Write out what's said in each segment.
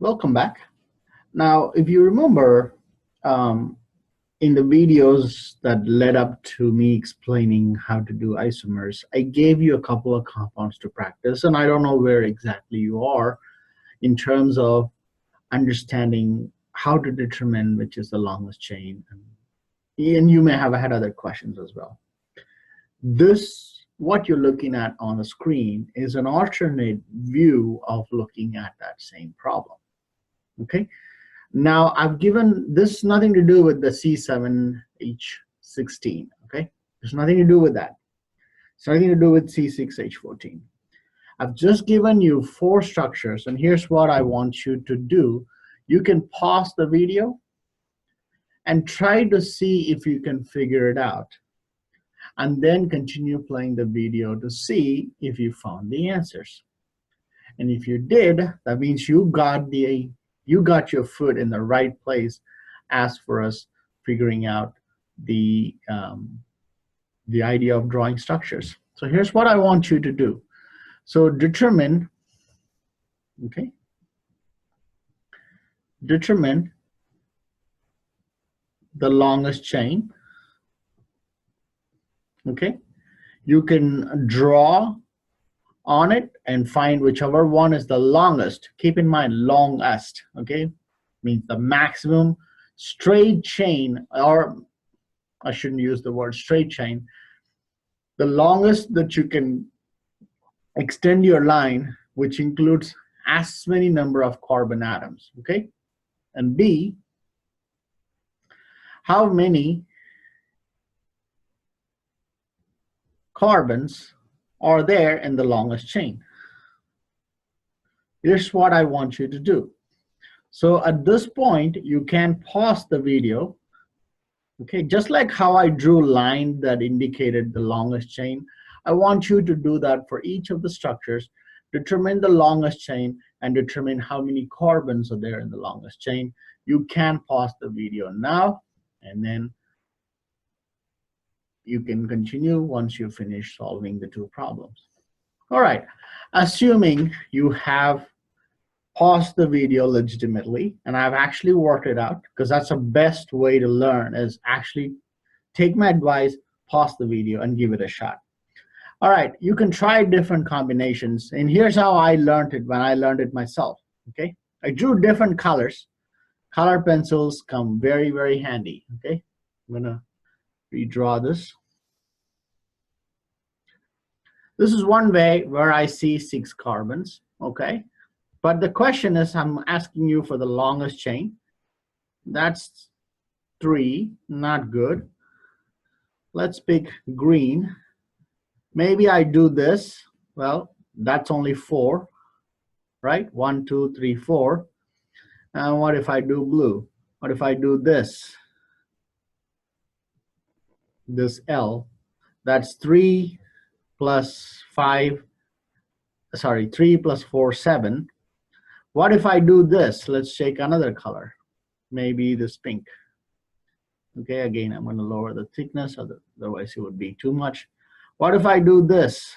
Welcome back. Now, if you remember, in the videos that led up to me explaining how to do isomers, I gave you a couple of compounds to practice, and I don't know where exactly you are in terms of understanding how to determine which is the longest chain. And you may have had other questions as well. What you're looking at on the screen is an alternate view of looking at that same problem. Okay, now I've given this nothing to do with the C7H16. Okay, there's nothing to do with that. It's nothing to do with C6H14. I've just given you 4 structures, and here's what I want you to do. You can pause the video and try to see if you can figure it out, and then continue playing the video to see if you found the answers. And if you did, that means you got your foot in the right place as for us figuring out the idea of drawing structures. So here's what I want you to do. So determine the longest chain. Okay, you can draw on it and find whichever one is the longest. Keep in mind, longest, okay, means the maximum straight chain, or I shouldn't use the word straight chain, the longest that you can extend your line, which includes as many number of carbon atoms, okay? And B, how many carbons are there in the longest chain. Here's what I want you to do. So at this point, you can pause the video. Okay, just like how I drew a line that indicated the longest chain, I want you to do that for each of the structures. Determine the longest chain and determine how many carbons are there in the longest chain. You can pause the video now, and then you can continue once you finish solving the 2 problems. All right, assuming you have paused the video legitimately, and I've actually worked it out, because that's the best way to learn, is actually take my advice, pause the video, and give it a shot. All right, you can try different combinations, and here's how I learned it when I learned it myself, okay? I drew different colors. Color pencils come very, very handy, okay? I'm gonna redraw this. This is one way where I see 6 carbons, okay? But the question is, I'm asking you for the longest chain. That's 3, not good. Let's pick green. Maybe I do this. Well, that's only 4, right? 1, 2, 3, 4. And what if I do blue? What if I do this? This L, that's 3 plus 5, sorry, 3 plus 4, 7. What if I do this? Let's take another color, maybe this pink. Okay, again, I'm going to lower the thickness, otherwise it would be too much. What if I do this?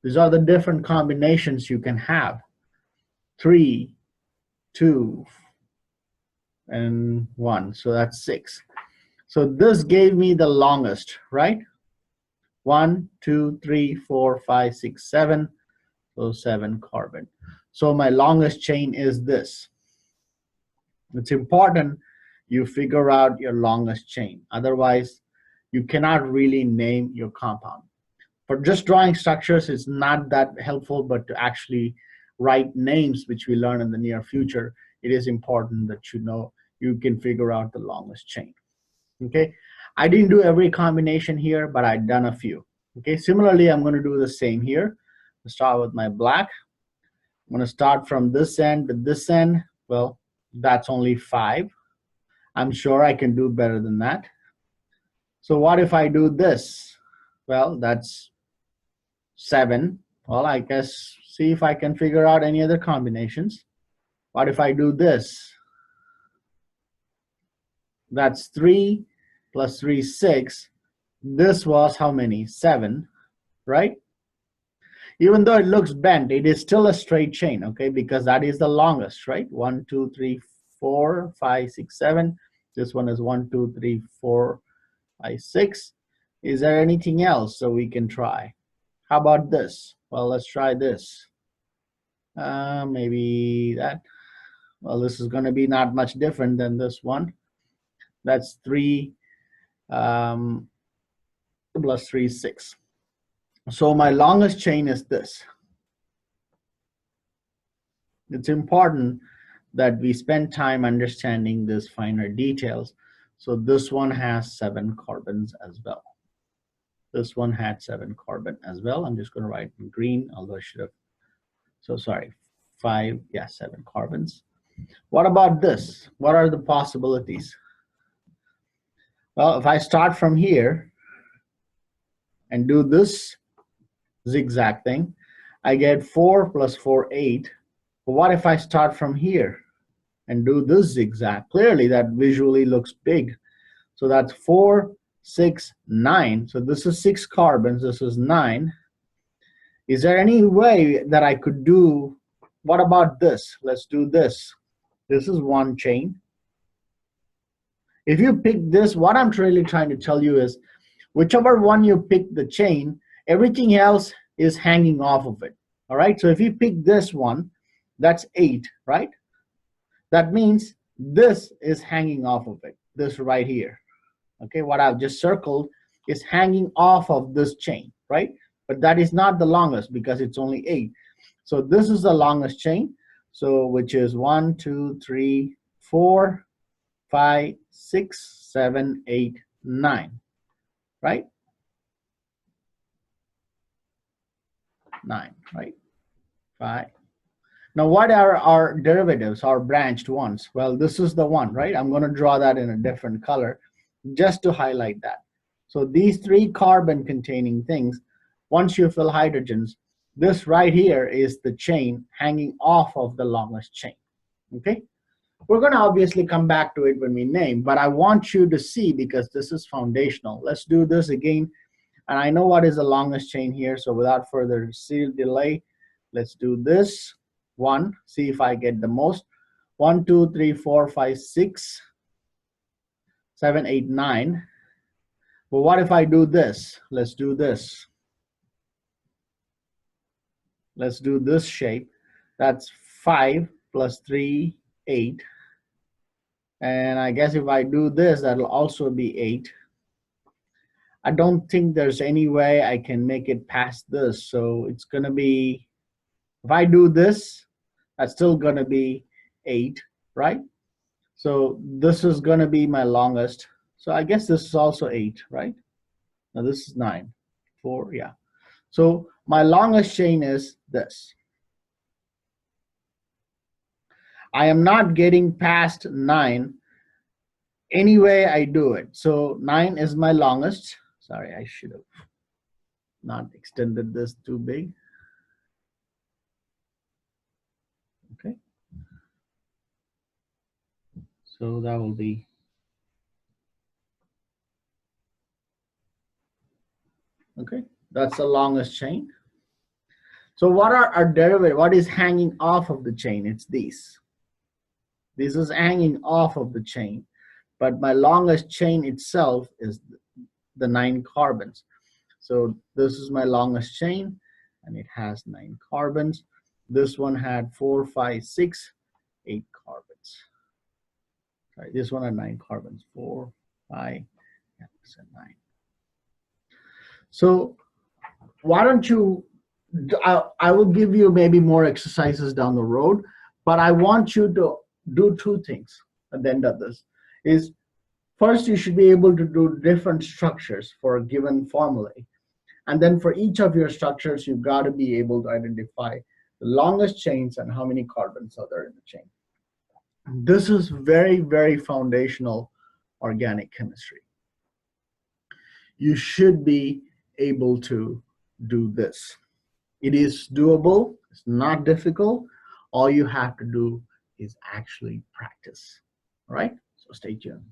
These are the different combinations you can have. 3, 2, and 1, so that's 6. So this gave me the longest, right? 1, 2, 3, 4, 5, 6, 7. So 7 carbon. So my longest chain is this. It's important you figure out your longest chain. Otherwise, you cannot really name your compound. For just drawing structures, it's not that helpful, but to actually write names, which we learn in the near future, it is important that you know you can figure out the longest chain. Okay, I didn't do every combination here, but I've done a few. Okay, similarly, I'm going to do the same here. I'll start with my black. I'm going to start from this end to this end. Well, that's only 5. I'm sure I can do better than that. So what if I do this? Well, that's 7. Well, I guess see if I can figure out any other combinations. What if I do this? That's 3 plus 3, 6. This was how many? 7, right? Even though it looks bent, it is still a straight chain, okay, because that is the longest, right? 1, 2, 3, 4, 5, 6, 7. This one is 1, 2, 3, 4, 5, 6. Is there anything else so we can try? How about this? Well, let's try this. Maybe that. Well, this is going to be not much different than this one. That's 3 plus 3 is 6. So my longest chain is this. It's important that we spend time understanding these finer details. So this one has 7 carbons as well. This one had 7 carbon as well. I'm just going to write in green, although I should have. So sorry, 5, yeah, 7 carbons. What about this? What are the possibilities? Well, if I start from here and do this zigzag thing, I get 4 plus 4, 8. But what if I start from here and do this zigzag? Clearly that visually looks big. So that's 4, 6, 9. So this is 6 carbons, this is 9. Is there any way that I could do, what about this? Let's do this. This is one chain. If you pick this, what I'm really trying to tell you is, whichever one you pick the chain, everything else is hanging off of it. All right, so if you pick this one, that's 8, right? That means this is hanging off of it, this right here. Okay, what I've just circled is hanging off of this chain, right? But that is not the longest because it's only 8. So this is the longest chain. So which is 1, 2, 3, 4, 5, 6, 7, 8, 9, right? 9, right? 5. Now what are our derivatives, our branched ones? Well, this is the one, right? I'm going to draw that in a different color just to highlight that. So these 3 carbon containing things, once you fill hydrogens, this right here is the chain hanging off of the longest chain, okay? We're going to obviously come back to it when we name, but I want you to see because this is foundational. Let's do this again. And I know what is the longest chain here, so without further delay, let's do this one, see if I get the most. 1, 2, 3, 4, 5, 6, 7, 8, 9. But what if I do this? Let's do this. Let's do this shape. That's 5 plus 3, 8. And I guess if I do this, that'll also be 8. I don't think there's any way I can make it past this. So it's going to be, if I do this, that's still going to be 8, right? So this is going to be my longest. So I guess this is also 8, right? Now this is 9, 4, yeah. So my longest chain is this. I am not getting past 9 any way I do it. So 9 is my longest. Sorry, I should have not extended this too big. Okay. So that will be, okay, that's the longest chain. So what are our derivatives? What is hanging off of the chain? It's these. This is hanging off of the chain. But my longest chain itself is the 9 carbons. So this is my longest chain, and it has 9 carbons. This one had 4, 5, 6, 8 carbons. Sorry, this one had 9 carbons. 4, 5, yeah, 9. So why don't you, I will give you maybe more exercises down the road, but I want you to do 2 things at the end of this. Is first, you should be able to do different structures for a given formulae. And then for each of your structures, you've got to be able to identify the longest chains and how many carbons are there in the chain. This is very, very foundational organic chemistry. You should be able to do this. It is doable. It's not difficult. All you have to do is actually practice. All right? So stay tuned.